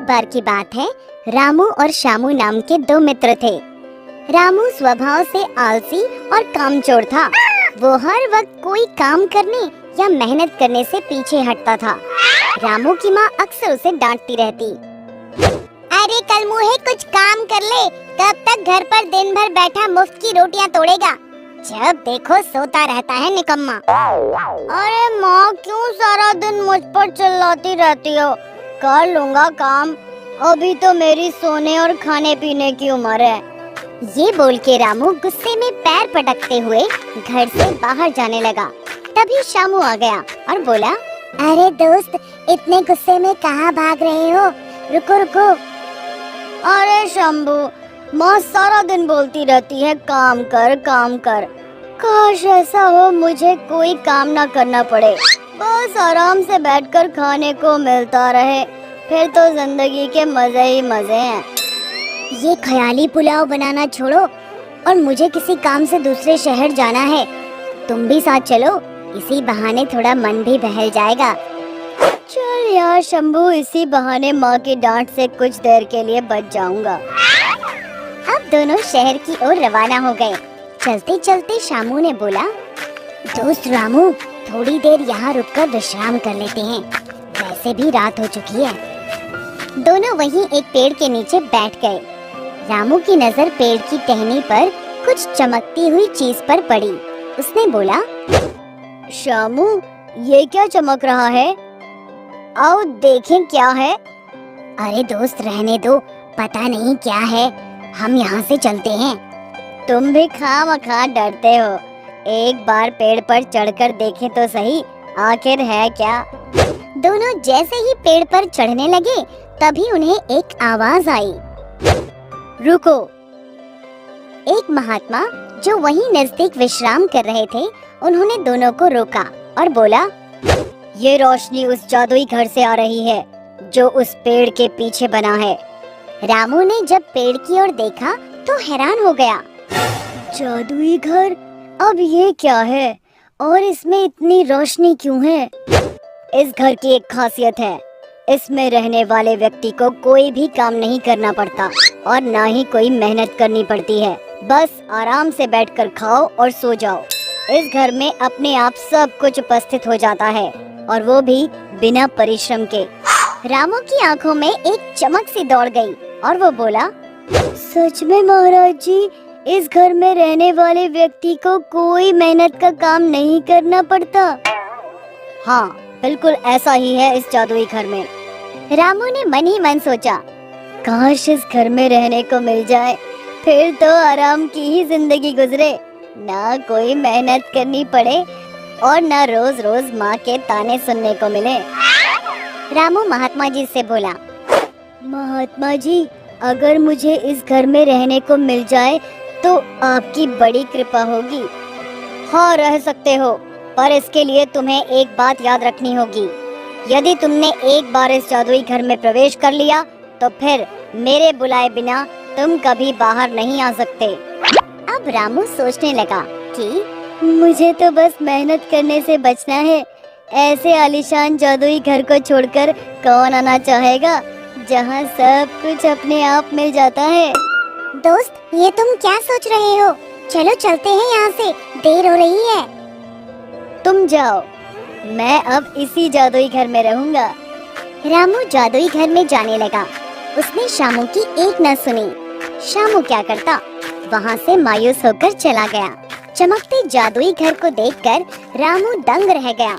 बार की बात है, रामू और श्यामू नाम के दो मित्र थे। रामू स्वभाव से आलसी और कामचोर था। वो हर वक्त कोई काम करने या मेहनत करने से पीछे हटता था। रामू की माँ अक्सर उसे डांटती रहती। अरे कल मुहे कुछ काम कर ले, कब तक घर पर दिन भर बैठा मुफ्त की रोटियां तोड़ेगा, जब देखो सोता रहता है निकम्मा। अरे माँ क्यों सारा दिन मुझ पर चिल्लाती रहती हो, कर लूंगा काम, अभी तो मेरी सोने और खाने पीने की उम्र है। ये बोल के रामू गुस्से में पैर पटकते हुए घर से बाहर जाने लगा। तभी श्यामू आ गया और बोला, अरे दोस्त इतने गुस्से में कहाँ भाग रहे हो, रुको रुको। अरे शंभू, माँ सारा दिन बोलती रहती है काम कर काम कर, काश ऐसा हो मुझे कोई काम ना करना पड़े, बस आराम से बैठकर खाने को मिलता रहे, फिर तो जिंदगी के मजे ही मजे हैं। ये ख्याली पुलाव बनाना छोड़ो और मुझे किसी काम से दूसरे शहर जाना है, तुम भी साथ चलो, इसी बहाने थोड़ा मन भी बहल जाएगा। चल यार शंभू, इसी बहाने माँ की डांट से कुछ देर के लिए बच जाऊंगा। अब दोनों शहर की ओर रवाना हो गए। चलते चलते श्यामू ने बोला, दोस्त रामू थोड़ी देर यहाँ रुककर विश्राम कर लेते हैं, वैसे भी रात हो चुकी है। दोनों वहीं एक पेड़ के नीचे बैठ गए। रामू की नजर पेड़ की टहनी पर कुछ चमकती हुई चीज पर पड़ी। उसने बोला, श्यामू ये क्या चमक रहा है, आओ देखें क्या है। अरे दोस्त रहने दो, पता नहीं क्या है, हम यहाँ से चलते हैं। तुम भी खामखा डरते हो, एक बार पेड़ पर चढ़कर देखें तो सही, आखिर है क्या। दोनों जैसे ही पेड़ पर चढ़ने लगे तभी उन्हें एक आवाज आई, रुको। एक महात्मा जो वहीं नजदीक विश्राम कर रहे थे, उन्होंने दोनों को रोका और बोला, ये रोशनी उस जादुई घर से आ रही है जो उस पेड़ के पीछे बना है। रामू ने जब पेड़ की ओर देखा तो हैरान हो गया। जादुई घर, अब ये क्या है और इसमें इतनी रोशनी क्यों है? इस घर की एक खासियत है, इसमें रहने वाले व्यक्ति को कोई भी काम नहीं करना पड़ता और ना ही कोई मेहनत करनी पड़ती है, बस आराम से बैठकर खाओ और सो जाओ। इस घर में अपने आप सब कुछ उपस्थित हो जाता है और वो भी बिना परिश्रम के। रामू की आंखों में एक चमक सी दौड़ गई और वो बोला, सच में महाराज जी, इस घर में रहने वाले व्यक्ति को कोई मेहनत का काम नहीं करना पड़ता? हाँ बिल्कुल ऐसा ही है इस जादुई घर में। रामू ने मन ही मन सोचा, काश इस घर में रहने को मिल जाए, फिर तो आराम की ही जिंदगी गुजरे, ना कोई मेहनत करनी पड़े और ना रोज रोज माँ के ताने सुनने को मिले। रामू महात्मा जी से बोला, महात्मा जी अगर मुझे इस घर में रहने को मिल जाए तो आपकी बड़ी कृपा होगी। हाँ रह सकते हो, पर इसके लिए तुम्हें एक बात याद रखनी होगी, यदि तुमने एक बार इस जादुई घर में प्रवेश कर लिया तो फिर मेरे बुलाए बिना तुम कभी बाहर नहीं आ सकते। अब रामू सोचने लगा कि मुझे तो बस मेहनत करने से बचना है, ऐसे आलीशान जादुई घर को छोड़कर कौन आना चाहेगा जहाँ सब कुछ अपने आप मिल जाता है। दोस्त ये तुम क्या सोच रहे हो, चलो चलते हैं यहाँ से, देर हो रही है। तुम जाओ, मैं अब इसी जादुई घर में रहूंगा। रामू जादुई घर में जाने लगा। उसने श्यामू की एक न सुनी। श्यामू क्या करता, वहाँ से मायूस होकर चला गया। चमकते जादुई घर को देखकर रामू दंग रह गया।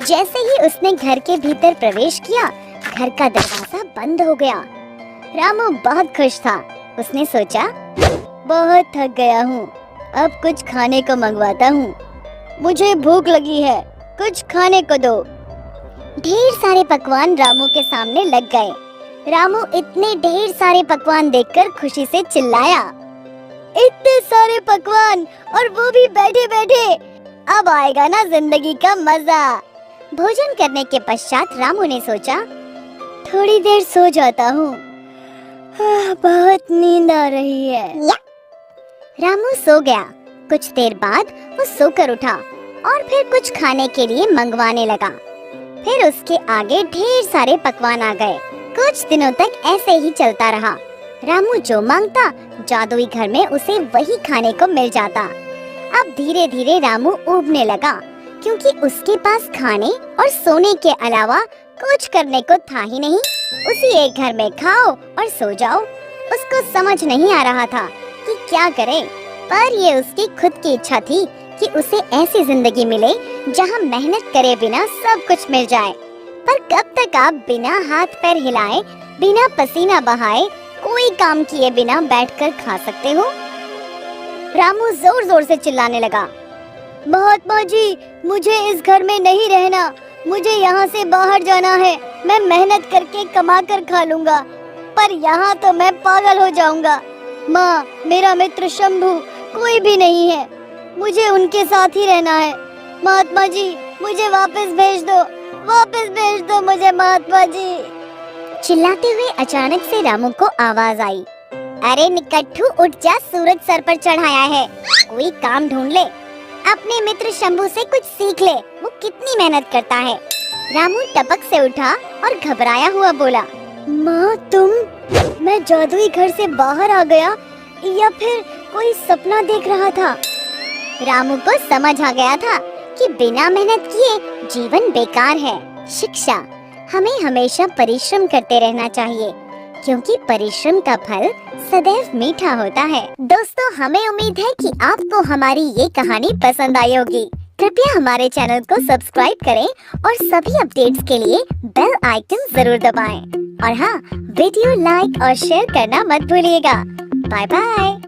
जैसे ही उसने घर के भीतर प्रवेश किया, घर का दरवाजा बंद हो गया। रामू बहुत खुश था। उसने सोचा, बहुत थक गया हूँ, अब कुछ खाने को मंगवाता हूँ, मुझे भूख लगी है, कुछ खाने को दो। ढेर सारे पकवान रामू के सामने लग गए। रामू इतने ढेर सारे पकवान देखकर खुशी से चिल्लाया, इतने सारे पकवान और वो भी बैठे बैठे, अब आएगा ना जिंदगी का मजा। भोजन करने के पश्चात रामू ने सोचा, थोड़ी देर सो जाता हूँ, बहुत नींद आ रही है। रामू सो गया। कुछ देर बाद वो सोकर उठा और फिर कुछ खाने के लिए मंगवाने लगा। फिर उसके आगे ढेर सारे पकवान आ गए। कुछ दिनों तक ऐसे ही चलता रहा। रामू जो मांगता जादुई घर में उसे वही खाने को मिल जाता। अब धीरे धीरे रामू ऊबने लगा, क्योंकि उसके पास खाने और सोने के अलावा कुछ करने को था ही नहीं। उसी एक घर में खाओ और सो जाओ। उसको समझ नहीं आ रहा था कि क्या करे, पर ये उसकी खुद की इच्छा थी कि उसे ऐसी जिंदगी मिले जहाँ मेहनत करे बिना सब कुछ मिल जाए। पर कब तक आप बिना हाथ पैर हिलाए, बिना पसीना बहाए, कोई काम किए बिना बैठकर खा सकते हो? रामू जोर जोर से चिल्लाने लगा, महात्मा जी, मुझे इस घर में नहीं रहना, मुझे यहाँ से बाहर जाना है। मैं मेहनत करके कमा कर खा लूँगा, पर यहाँ तो मैं पागल हो जाऊँगा। माँ, मेरा मित्र शंभू कोई भी नहीं है, मुझे उनके साथ ही रहना है। महात्मा जी, मुझे वापस भेज दो मुझे महात्मा जी। चिल्लाते हुए अचानक से रामू को आवाज आई, अरे निकट्ठू, उठ जा, सूरज सर पर चढ़ाया है, कोई काम ढूंढ ले। अपने मित्र शंभू से कुछ सीख ले, वो कितनी मेहनत करता है। रामू टपक से उठा और घबराया हुआ बोला, माँ तुम, मैं जादुई घर से बाहर आ गया या फिर कोई सपना देख रहा था? रामू को समझ आ गया था कि बिना मेहनत किए जीवन बेकार है। शिक्षा, हमें हमेशा परिश्रम करते रहना चाहिए, क्योंकि परिश्रम का फल सदैव मीठा होता है। दोस्तों, हमें उम्मीद है कि आपको हमारी ये कहानी पसंद आई होगी। कृपया हमारे चैनल को सब्सक्राइब करें और सभी अपडेट्स के लिए बेल आइकन जरूर दबाएं। और हाँ, वीडियो लाइक और शेयर करना मत भूलिएगा। Bye bye.